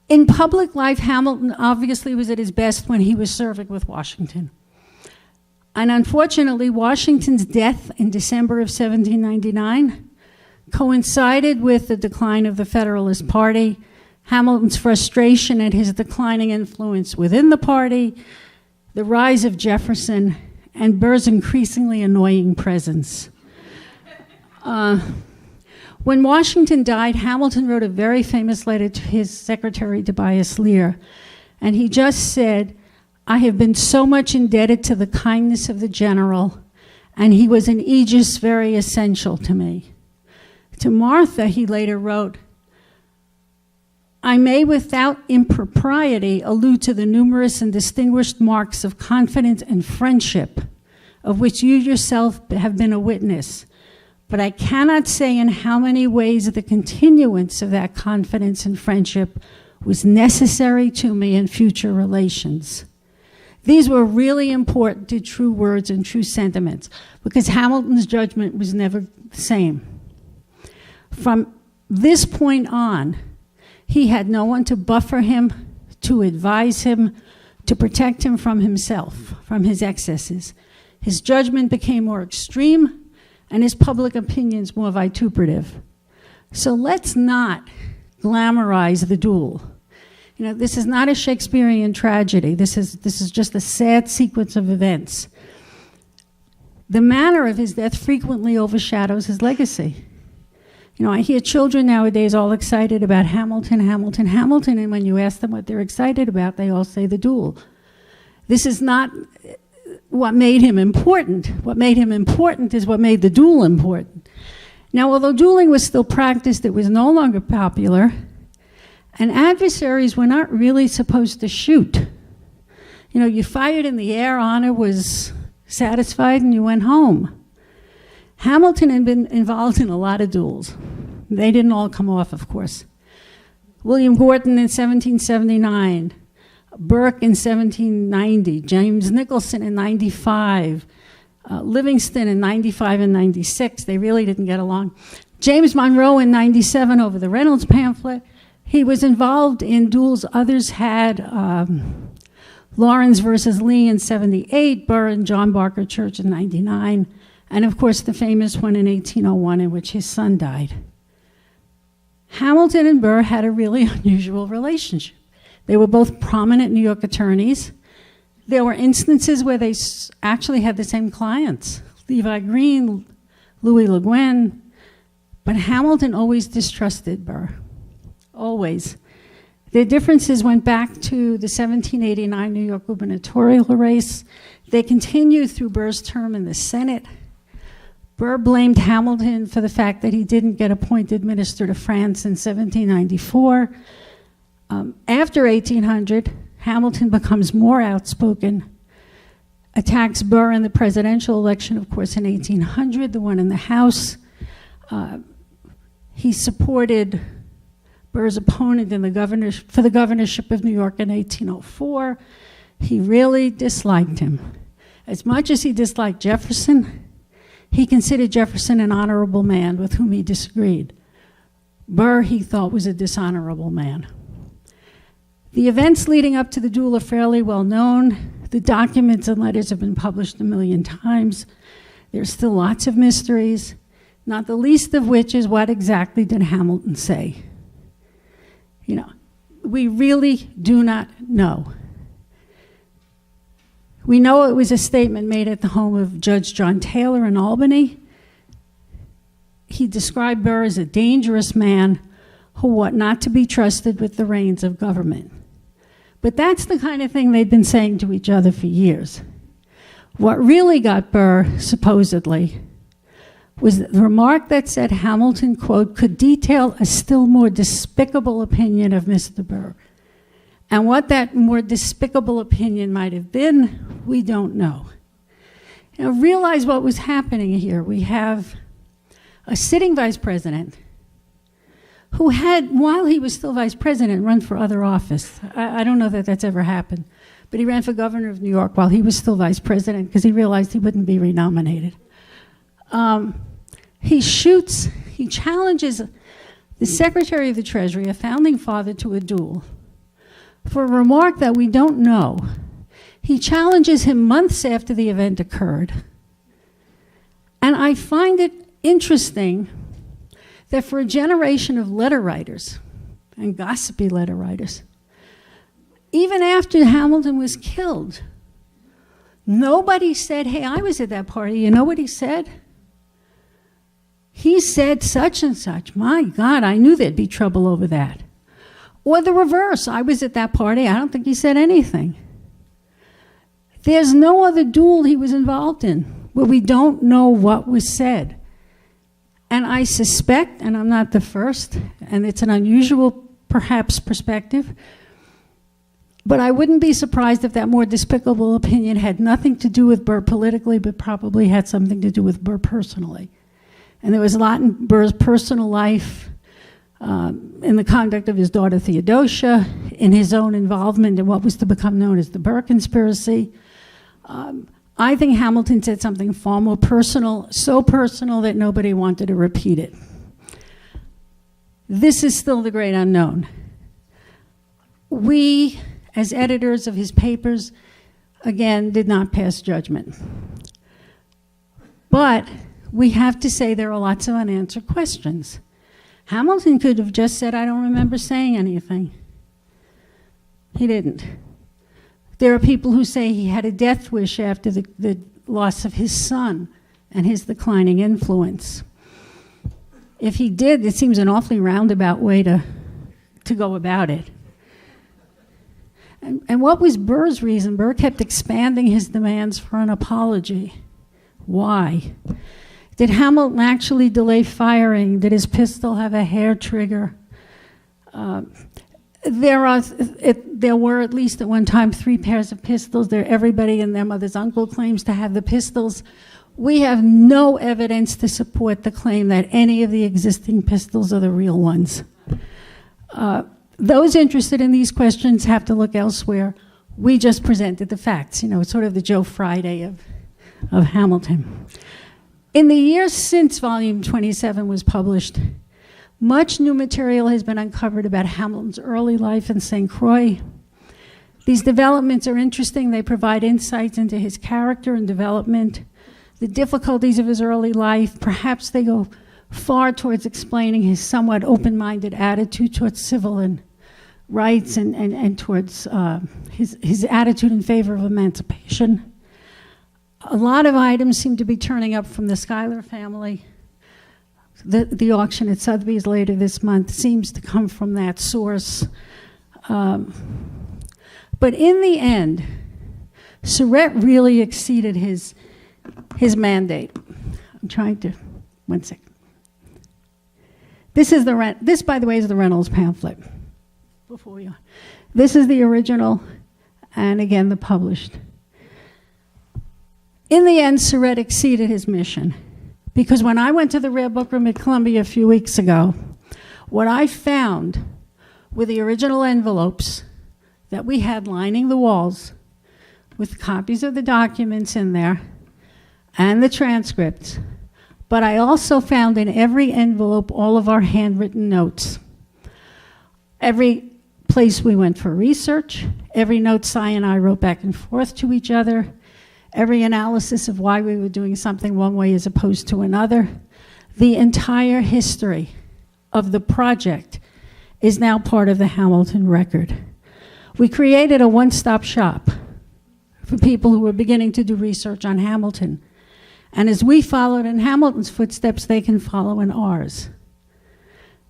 In public life, Hamilton obviously was at his best when he was serving with Washington. And unfortunately, Washington's death in December of 1799 coincided with the decline of the Federalist Party, Hamilton's frustration at his declining influence within the party, the rise of Jefferson, and Burr's increasingly annoying presence. When Washington died, Hamilton wrote a very famous letter to his secretary, Tobias Lear, and he just said, "I have been so much indebted to the kindness of the general, and he was an aegis very essential to me." To Martha, he later wrote, "I may without impropriety allude to the numerous and distinguished marks of confidence and friendship of which you yourself have been a witness, but I cannot say in how many ways the continuance of that confidence and friendship was necessary to me in future relations." These were really important to true words and true sentiments, because Hamilton's judgment was never the same. From this point on, he had no one to buffer him, to advise him, to protect him from himself, from his excesses. His judgment became more extreme, and his public opinions more vituperative. So let's not glamorize the duel. You know, this is not a Shakespearean tragedy. This is just a sad sequence of events. The manner of his death frequently overshadows his legacy. You know, I hear children nowadays all excited about Hamilton, Hamilton, Hamilton, and when you ask them what they're excited about, they all say the duel. This is not what made him important. What made him important is what made the duel important. Now, although dueling was still practiced, it was no longer popular, and adversaries were not really supposed to shoot. You know, you fired in the air, honor was satisfied, and you went home. Hamilton had been involved in a lot of duels. They didn't all come off, of course. William Gordon in 1779, Burke in 1790, James Nicholson in 95, Livingston in 95 and 96. They really didn't get along. James Monroe in 97 over the Reynolds pamphlet. He was involved in duels others had. Lawrence versus Lee in 78, Burr and John Barker Church in 99, and of course the famous one in 1801 in which his son died. Hamilton and Burr had a really unusual relationship. They were both prominent New York attorneys. There were instances where they actually had the same clients, Levi Green, Louis Le Guin, but Hamilton always distrusted Burr, always. Their differences went back to the 1789 New York gubernatorial race. They continued through Burr's term in the Senate. Burr blamed Hamilton for the fact that he didn't get appointed minister to France in 1794. After 1800, Hamilton becomes more outspoken, attacks Burr in the presidential election, of course, in 1800, the one in the House. He supported Burr's opponent for the governorship of New York in 1804. He really disliked him. As much as he disliked Jefferson, he considered Jefferson an honorable man with whom he disagreed. Burr, he thought, was a dishonorable man. The events leading up to the duel are fairly well known. The documents and letters have been published a million times. There's still lots of mysteries, not the least of which is what exactly did Hamilton say. You know, we really do not know. We know it was a statement made at the home of Judge John Taylor in Albany. He described Burr as a dangerous man who ought not to be trusted with the reins of government. But that's the kind of thing they'd been saying to each other for years. What really got Burr, supposedly, was the remark that said Hamilton, quote, could detail a still more despicable opinion of Mr. Burr. And what that more despicable opinion might have been, we don't know. Now, realize what was happening here. We have a sitting vice president who had, while he was still vice president, run for other office. I don't know that that's ever happened, but he ran for governor of New York while he was still vice president because he realized he wouldn't be renominated. He challenges the Secretary of the Treasury, a founding father, to a duel. for a remark that we don't know. He challenges him months after the event occurred. And I find it interesting that for a generation of letter writers, and gossipy letter writers, even after Hamilton was killed, nobody said, hey, I was at that party. You know what he said? He said such and such. My God, I knew there'd be trouble over that. Or the reverse, I was at that party. I don't think he said anything. There's no other duel he was involved in where we don't know what was said. And I suspect, and I'm not the first, and it's an unusual, perhaps, perspective, but I wouldn't be surprised if that more despicable opinion had nothing to do with Burr politically, but probably had something to do with Burr personally. And there was a lot in Burr's personal life, in the conduct of his daughter Theodosia, in his own involvement in what was to become known as the Burr conspiracy. I think Hamilton said something far more personal, so personal that nobody wanted to repeat it. This is still the great unknown. We, as editors of his papers, again, did not pass judgment. But we have to say there are lots of unanswered questions. Hamilton could have just said, I don't remember saying anything. He didn't. There are people who say he had a death wish after the loss of his son and his declining influence. If he did, it seems an awfully roundabout way to go about it. And what was Burr's reason? Burr kept expanding his demands for an apology. Why? Did Hamilton actually delay firing? Did his pistol have a hair trigger? There were at least at one time 3 pairs of pistols. Everybody and their mother's uncle claims to have the pistols. We have no evidence to support the claim that any of the existing pistols are the real ones. Those interested in these questions have to look elsewhere. We just presented the facts. You know, it's sort of the Joe Friday of Hamilton. In the years since Volume 27 was published, much new material has been uncovered about Hamilton's early life in St. Croix. These developments are interesting. They provide insights into his character and development, the difficulties of his early life. Perhaps they go far towards explaining his somewhat open-minded attitude towards civil and rights and towards his attitude in favor of emancipation. A lot of items seem to be turning up from the Schuyler family. The auction at Sotheby's later this month seems to come from that source. But in the end, Syrett really exceeded his mandate. I'm trying to, one second. This, by the way, is the Reynolds pamphlet. Before we are. This is the original, and again, the published. In the end, Syrett exceeded his mission. Because when I went to the Rare Book Room at Columbia a few weeks ago, what I found were the original envelopes that we had lining the walls with copies of the documents in there and the transcripts. But I also found in every envelope all of our handwritten notes. Every place we went for research, every note Cy and I wrote back and forth to each other, every analysis of why we were doing something one way as opposed to another. The entire history of the project is now part of the Hamilton record. We created a one-stop shop for people who were beginning to do research on Hamilton. And as we followed in Hamilton's footsteps, they can follow in ours.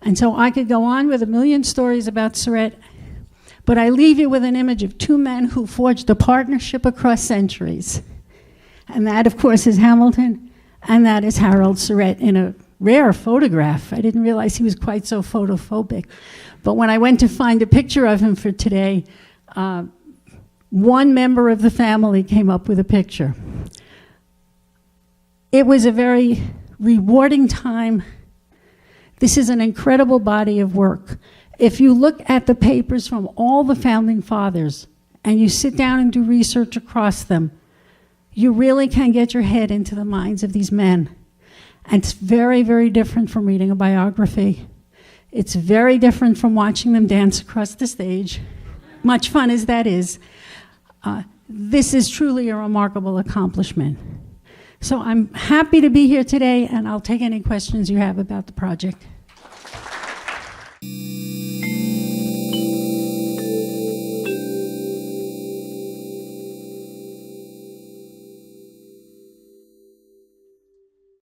And so I could go on with a million stories about Syrett, but I leave you with an image of 2 men who forged a partnership across centuries. And that, of course, is Hamilton, and that is Harold Syrett in a rare photograph. I didn't realize he was quite so photophobic. But when I went to find a picture of him for today, one member of the family came up with a picture. It was a very rewarding time. This is an incredible body of work. If you look at the papers from all the founding fathers and you sit down and do research across them, you really can get your head into the minds of these men. And it's very, very different from reading a biography. It's very different from watching them dance across the stage. much fun as that is, this is truly a remarkable accomplishment. So I'm happy to be here today, and I'll take any questions you have about the project.